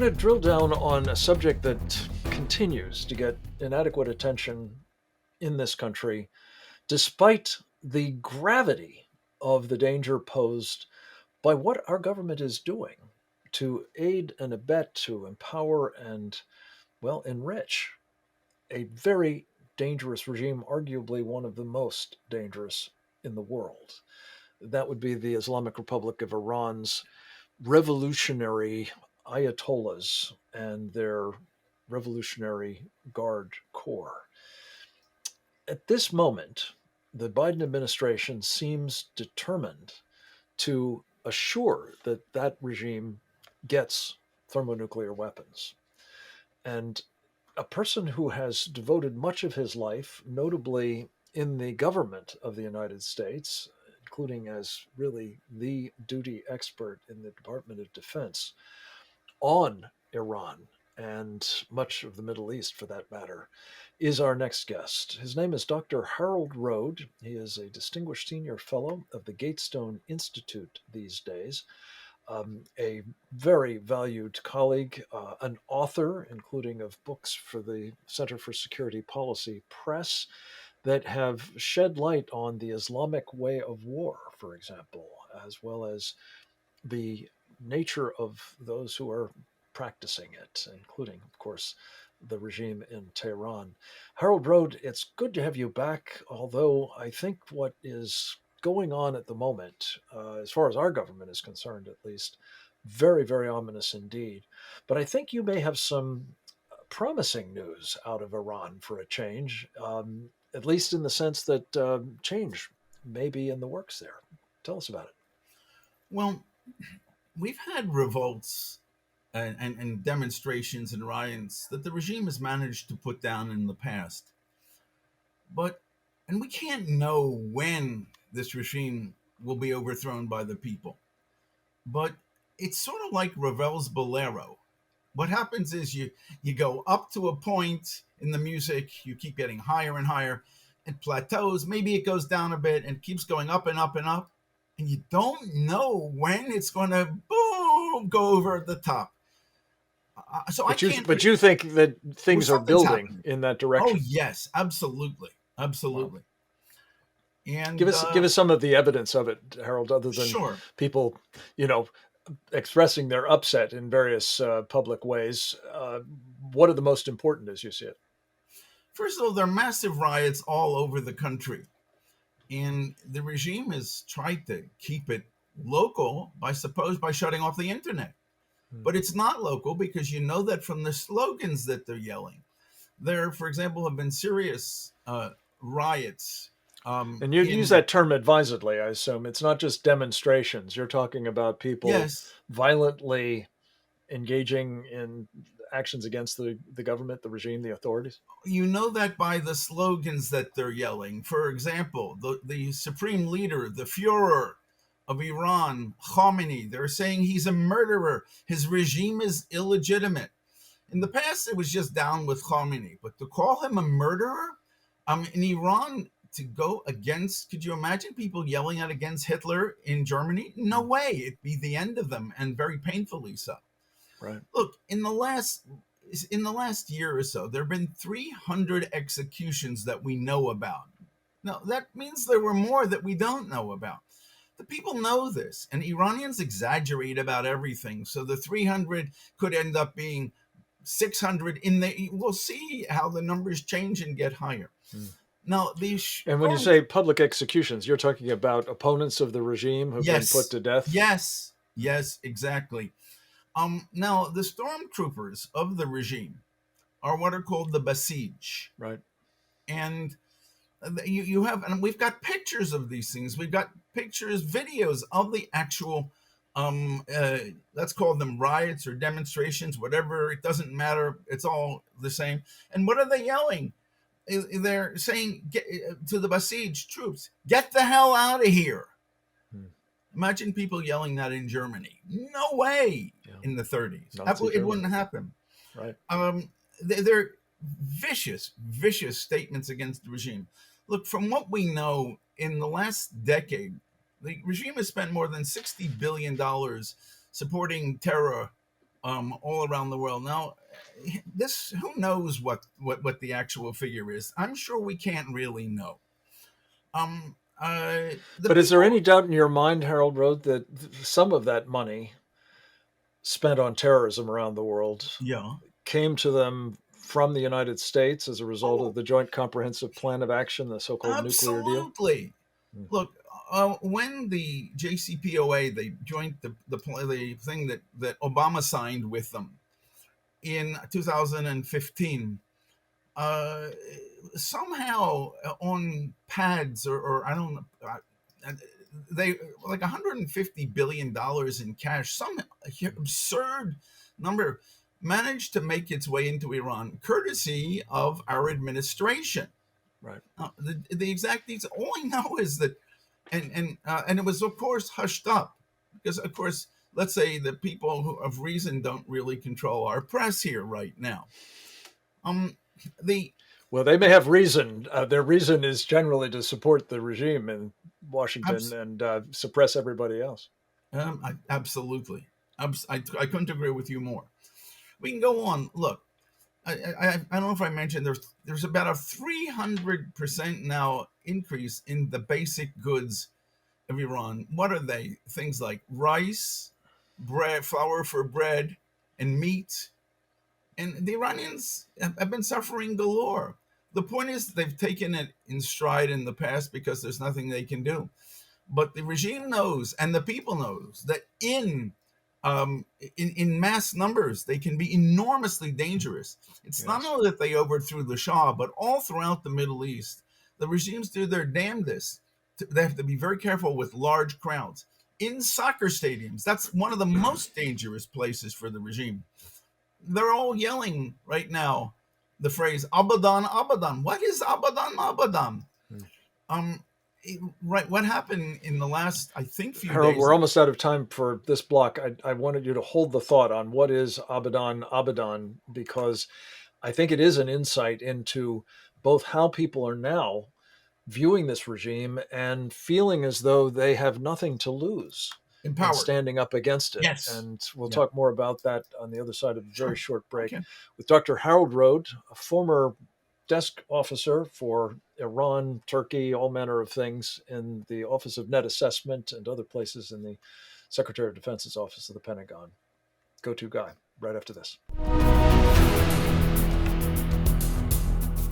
going to drill down on a subject that continues to get inadequate attention in this country, despite the gravity of the danger posed by what our government is doing to aid and abet, to empower and, well, enrich a very dangerous regime, arguably one of the most dangerous in the world. That would be the Islamic Republic of Iran's revolutionary ayatollahs and their Revolutionary Guard Corps. At this moment, the Biden administration seems determined to assure that that regime gets thermonuclear weapons. And a person who has devoted much of his life, notably in the government of the United States, including as really the duty expert in the Department of Defense on Iran and much of the Middle East for that matter, is our next guest. His name is Dr. Harold Rhode. He is a distinguished senior fellow of the Gatestone Institute these days, a very valued colleague, an author, including of books for the Center for Security Policy Press that have shed light on the Islamic way of war, for example, as well as the nature of those who are practicing it, including, of course, the regime in Tehran. Harold Rhode, it's good to have you back, although I think what is going on at the moment, as far as our government is concerned at least, very, very ominous indeed. But I think you may have some promising news out of Iran for a change, at least in the sense that change may be in the works there. Tell us about it. Well, we've had revolts and demonstrations and riots that the regime has managed to put down in the past. And we can't know when this regime will be overthrown by the people. But it's sort of like Ravel's Bolero. What happens is you go up to a point in the music, you keep getting higher and higher, it plateaus, maybe it goes down a bit and keeps going up and up and up, and you don't know when it's going to boom go over the top. So I can't. But you think that Well, things are something's building happening. in that Oh direction? yes, absolutely, Wow. absolutely. Give And us some of the evidence of it, Harold, other than sure. people, you know, expressing their upset in various public ways. What are the most important as you see it? First of all, there are massive riots all over the country. And the regime has tried to keep it local by shutting off the internet. Hmm. But it's not local because you know that from the slogans that they're yelling. There, for example, have been serious riots. And you use In that term advisedly, I assume. It's not just demonstrations. You're talking about people Yes, violently engaging in actions against the government, the regime, the authorities. you know that by the slogans that they're yelling. For example, the supreme leader, the Führer of Iran, Khomeini, they're saying he's a murderer. His regime is illegitimate. In the past, it was just down with Khomeini, but to call him a murderer, in Iran, to go against, could you imagine people yelling out against Hitler in Germany? No Hmm. way. It'd be the end of them, and very painfully so. Right. Look, in the last year or so, there have been 300 executions that we know about. Now, that means there were more that we don't know about. The people know this, and Iranians exaggerate about everything. So the 300 could end up being 600 we'll see how the numbers change and get higher. Hmm. Now, these And when you storm, say public executions, you're talking about opponents of the regime who've been put yes, to death. yes, exactly. Now, the stormtroopers of the regime are what are called the Basij. Right. And you have, and we've got pictures of these things. We've got pictures, videos of the actual, let's call them riots or demonstrations, whatever. It doesn't matter. It's all the same. And what are they yelling? They're saying to the Basij troops, "Get the hell out of here." Hmm. Imagine people yelling that in Germany. No way. Yeah. In the 30s. Nazi It Germany. wouldn't happen. Right. They're vicious, vicious statements against the regime. Look, from what we know, in the last decade, the regime has spent more than $60 billion supporting terror all around the world. Now, this who knows what the actual figure is? I'm sure we can't really know. The But is there people, any doubt in your mind, Harold Rhode, that some of that money spent on terrorism around the world yeah. came to them from the United States as a result of Oh, the Joint Comprehensive Plan of Action, the so-called nuclear deal? absolutely. Mm. Look, when the JCPOA, they joined the thing that Obama signed with them in 2015, uh, somehow on pads or I don't know, they like 150 billion dollars in cash, some absurd number managed to make its way into Iran, courtesy of our administration. Right. The exact details. All I know is that, and it was of course hushed up because of course, let's say the people who of reason don't really control our press here right now. Um, the Well, they may have reason. Their reason is generally to support the regime in Washington abs- and suppress everybody else. absolutely, I couldn't agree with you more. We can go on. Look, I don't know if I mentioned there's about a 300% now increase in the basic goods of Iran. What are they? Things like rice, bread, flour for bread, and meat. And the Iranians have been suffering galore. The point is, they've taken it in stride in the past because there's nothing they can do. But the regime knows, and the people knows that in mass numbers they can be enormously dangerous. It's not Yes. only that they overthrew the Shah, but all throughout the Middle East, the regimes do their damnedest. They have to be very careful with large crowds in soccer stadiums. That's one of the most dangerous places for the regime. They're all yelling right now the phrase "Abadan, Abadan." What is Abadan, Abadan? Hmm. Um, right. What happened in the last, I think, few Harold, days? we're almost out of time for this block. I wanted you to hold the thought on what is Abadan Abadan, because I think it is an insight into both how people are now viewing this regime and feeling as though they have nothing to lose in Empowered. standing up against it. Yes. And we'll Yeah. talk more about that on the other side of a very Sure. short break Okay. with Dr. Harold Rhode, a former desk officer for Iran, Turkey, all manner of things in the Office of Net Assessment and other places in the Secretary of Defense's Office of the Pentagon. Go to guy right after this.